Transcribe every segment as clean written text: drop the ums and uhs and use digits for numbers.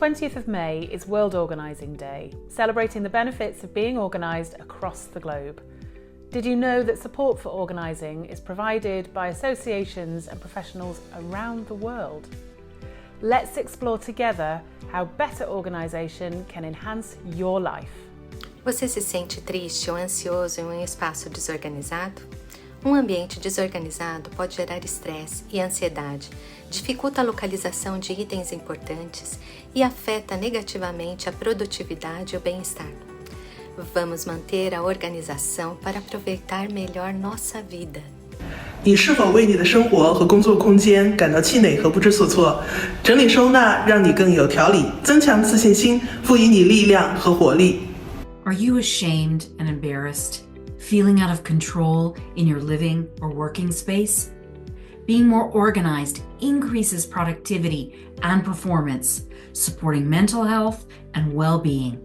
20th of May is World Organising Day, celebrating the benefits of being organised across the globe. Did you know that support for organising is provided by associations and professionals around the world? Let's explore together how better organisation can enhance your life. Você se sente triste ou ansioso em um espaço desorganizado? Um ambiente desorganizado pode gerar estresse e ansiedade, dificulta a localização de itens importantes e afeta negativamente a produtividade e o bem-estar. Vamos manter a organização para aproveitar melhor nossa vida. 你是否为你的生活和工作空间感到气馁和不知所措？整理收纳让你更有条理，增强自信心，赋予你力量和活力。Are you ashamed and embarrassed? Feeling out of control in your living or working space? Being more organized increases productivity and performance, supporting mental health and well-being.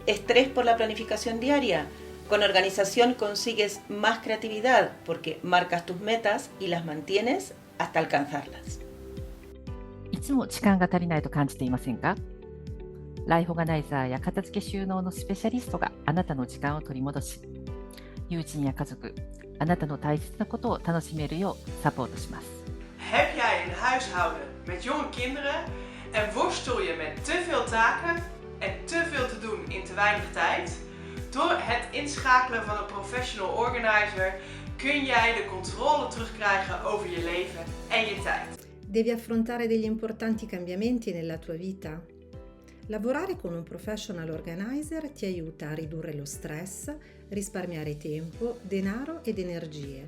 Estrés por la planificación diaria. Con organización consigues más creatividad porque marcas tus metas y las mantienes hasta alcanzarlas. いつも時間が足りないと感じていませんか？ライフオーガナイザーや片付け収納のスペシャリストがあなたの時間を取り戻し、友人や家族、あなたの大切なことを楽しめるようサポートします。Heb jij een huishouden met jonge kinderen en worstel je met te veel taken en te veel te doen in te weinig tijd? Door het inschakelen van een professional organizer kun jij de controle terugkrijgen over je leven en je tijd. Devi affrontare degli importanti cambiamenti nella tua vita? Lavorare con un professional organizer ti aiuta a ridurre lo stress, risparmiare tempo, denaro ed energie,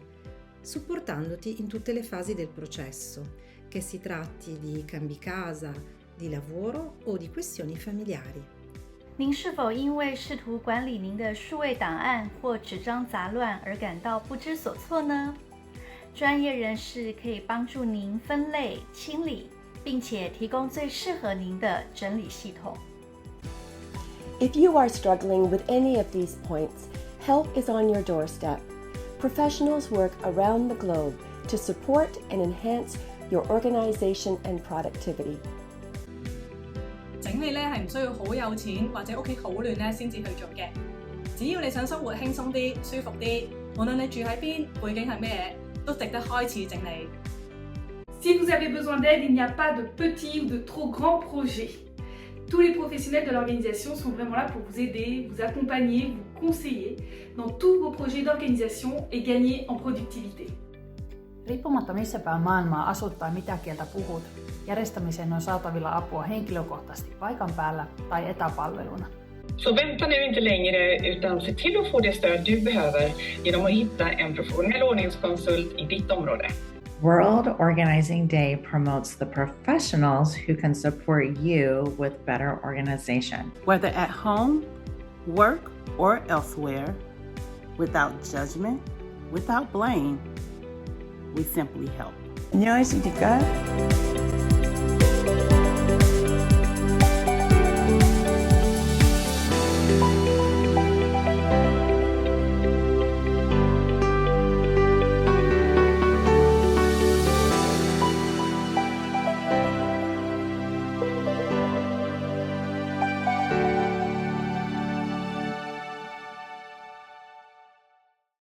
supportandoti in tutte le fasi del processo, che si tratti di cambi casa, di lavoro o di questioni familiari. 您是否因为试图管理您的数位档案或纸张杂乱而感到不知所措呢？专业人士可以帮助您分类、清理，并且提供最适合您的整理系统。If you are struggling with any of these points, help is on your doorstep. Professionals work around the globe to support and enhance your organization and productivity. 整理咧係唔需要好有錢或者屋企好亂咧先至去做嘅，只要你想生活輕鬆啲、舒服啲，無論你住喺邊、背景係咩嘢，都值得開始整理。Si vous avez besoin d'aide, il n'y a pas de petits ou de trop grands projets. Tous les professionnels de l'organisation sont vraiment là pour vous aider, vous accompagner, vous conseiller dans tous vos projets d'organisation et gagner en productivité. Riippumatta missä päin maailmaa asut tai mitä kieltä puhut, järjestämiseen on saatavilla apua henkilökohtaisesti paikan päällä tai etäpalveluna. Så vänta nu inte längre utan se till att få det stöd du behöver genom att hitta en professionell ordningskonsult i ditt område. World Organizing Day promotes the professionals who can support you with better organization. Whether at home, work, or elsewhere, without judgment, without blame, we simply help. 안녕하십니까?